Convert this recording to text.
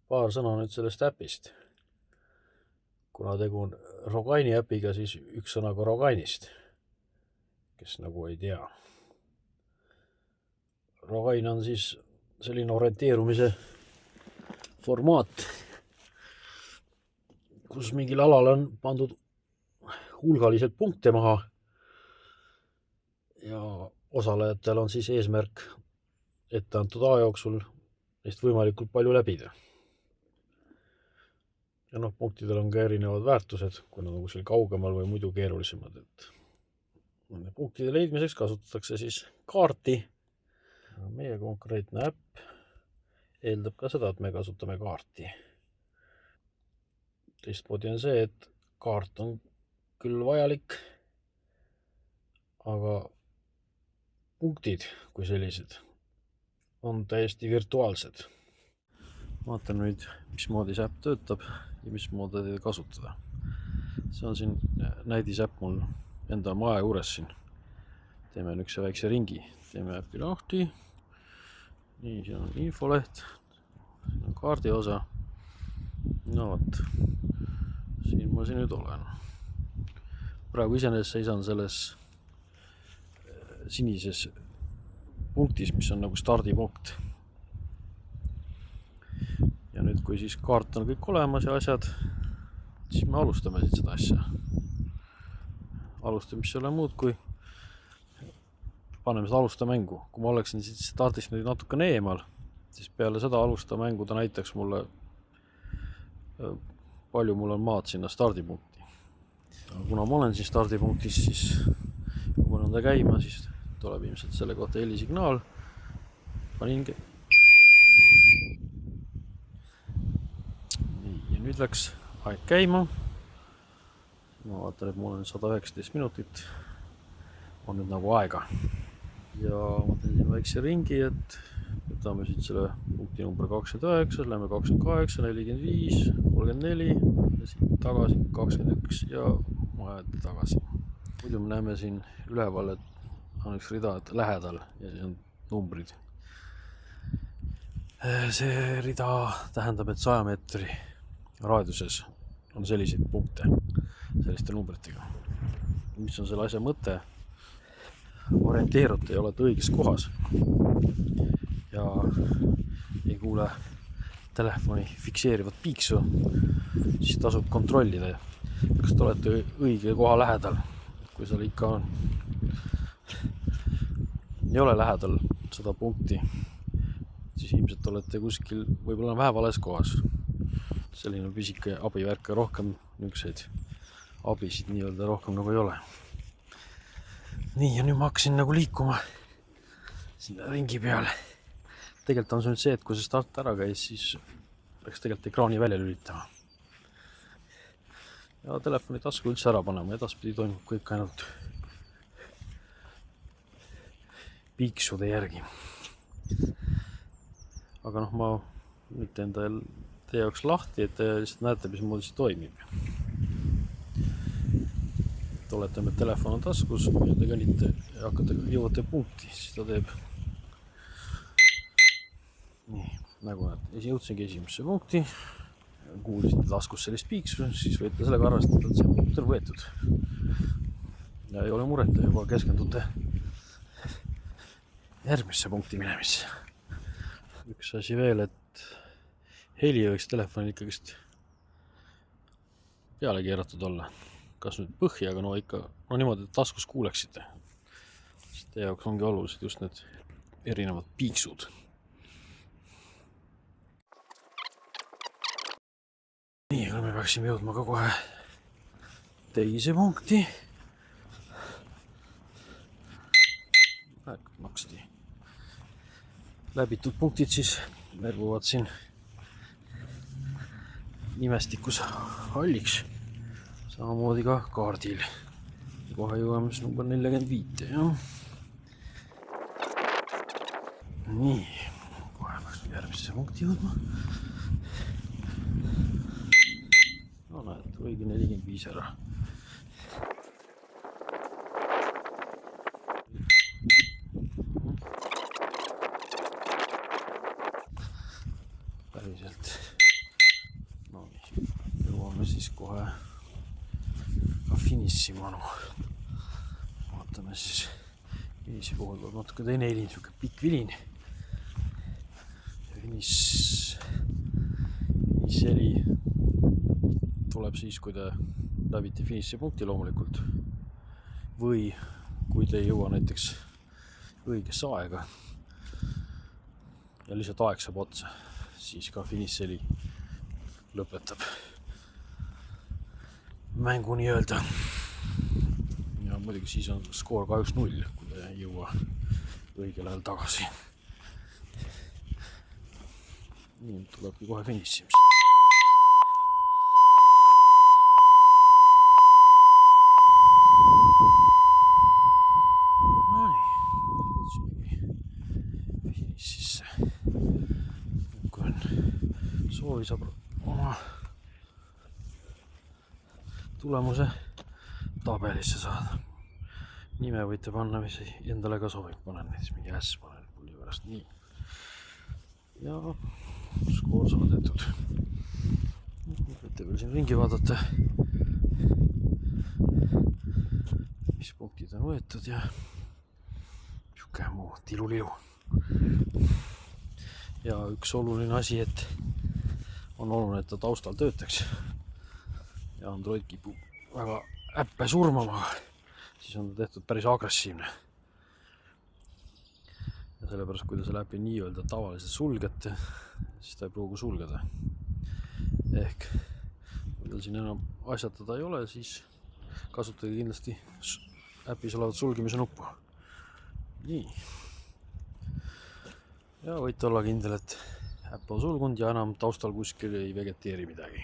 paar sõna nüüd sellest äpist. Kuna tegu on Rogaini äpiga, siis üks sõna ka Rogainist, kes nagu ei tea. Rogain on siis selline orienteerumise formaat, kus mingil alal on pandud hulgaliselt punkte maha ja osalejatel on siis eesmärk ette antud aja jooksul neist võimalikult palju läbida. Ja punktidel on ka erinevad väärtused, kui nad on kuskil kaugemal või muidu keerulisemad. Punktide leidmiseks kasutatakse siis kaarti. Meie konkreetne äpp eeldab ka seda, et me kasutame kaarti. Teistmoodi on see, et kaart on küll vajalik, aga punktid kui sellised on täiesti virtuaalsed. Vaatan nüüd, mismoodi see äpp töötab ja mismoodi teda kasutada. See on siin näidisäpp mul enda maja juures siin. Teeme üks väikse ringi. Teeme äppi lahti. Nii, siin on infoleht. Siin on kaardi osa. No vot. Siin ma siin nüüd olen. Praegu iseenesest seisan selles sinises punktis, mis on nagu stardipunkt. Ja nüüd, kui siis kaart on kõik olemas ja asjad, siis me alustame siit seda asja. Alustame, mis ei ole muud, kui paneme seda alustamängu. Kui ma oleksin siit stardist nüüd natukene eemal, siis peale seda alustamängu ta näitaks mulle, palju mul on maad sinna stardipunkti. Kuna ma olen siin stardipunktis, siis kui ma olen ta käima, siis tuleb ilmselt selle kohta helisignaal. Paningi. Ja nüüd läks aeg käima. Ma vaatan, et mul on 119 minutit. On nüüd nagu aega. Ja ma teen siin väikse ringi, et võtame siit selle punkti number 29, lähme 28, 45, 34 ja siit tagasi 21 ja majad tagasi. Muidu me näeme siin üleval, et on üks rida lähedal ja siin on numbrid. See rida tähendab, et 100 meetri raadiuses on selliseid punkte selliste numbritega. Mis on selle asja mõte? Orienteerute ja olete õiges kohas ja ei kuule telefoni fikseerivat piiksu, siis tasub kontrollida, kas te olete õige koha lähedal. Kui seal ikka on, ei ole lähedal 100 punkti, siis ilmselt olete kuskil võib-olla vähe vales kohas. Selline pisike abivärk ja rohkem niisuguseid abisid nii-öelda rohkem nagu ei ole. Nii, ja nüüd ma hakkasin nagu liikuma sinna ringi peale. Tegelikult on see nüüd see, et kui see start ära käis, siis peaks tegelikult ekraani välja lülitama. Ja telefoni tasku üldse ära panema, edaspidi toimub kõik ainult piiksude järgi. Aga ma nüüd teen teie jaoks lahti, et te lihtsalt näete, mis moodi see toimib. Et olete meil telefon on taskus ja te kõnnite ja jõuate punkti, siis ta teeb. Nii, nagu jõudsingi esimesse punkti, kuulisite taskus sellist piiksu, siis võite sellega arvestada, et see punkt on võetud. Ja ei ole muret, juba keskendute järgmisse punkti minemisse. Üks asi veel, et heli võiks telefonil ikkagist peale keeratud olla. Kas nüüd põhja, aga ikka niimoodi, et taskus kuuleksite. Sest teie jaoks ongi olulised just need erinevad piiksud. Nii, aga me peaksime jõudma ka kohe teise punkti. Maksti. Läbitud punktid siis verbuvad siin nimestikus halliks. Samamoodi ka kaardil. Kohe jõuame number 45. Ja. Nii, kohe peaks järgmisse punkti jõudma. No näed, õige 45 ära. Päriselt jõuame siis kohe ka finissimanu. Vaatame siis finissi puhul tuleb natuke teine helin, siuke pikk vilin. Finishheli tuleb siis, kui te läbite finissipunkti loomulikult või kui te ei jõua näiteks õigesse aega ja lihtsalt aeg saab otsa, siis ka finishheli lõpetab mängu nii-öelda. Ja muidugi siis on skoor kahjuks 0, kui te ei jõua õigel ajal tagasi. Nii tulebki kohe finissimist. Finississe. Kui on soovi, saab oma tulemuse tabelisse saada. Nime võite panna, mis endale ka sobib. Panen näiteks mingi S, panen pulli pärast nii. Ja skoor saadetud. Võite veel siin ringi vaadata, mis punktid on võetud ja siuke muu tilulilu. Ja üks oluline asi, et on oluline, et ta taustal töötaks. Ja Android kipub väga äppe surmama, siis on ta tehtud päris agressiivne. Ja sellepärast, kui te selle äpi nii-öelda tavaliselt sulgete, siis ta ei pruugu sulgeda. Ehk kui teil siin enam asjatada ei ole, siis kasutage kindlasti äpis olevat sulgimise nuppu. Nii. Ja võite olla kindel, et äpp on sulgunud ja enam taustal kuskil ei vegeteeri midagi.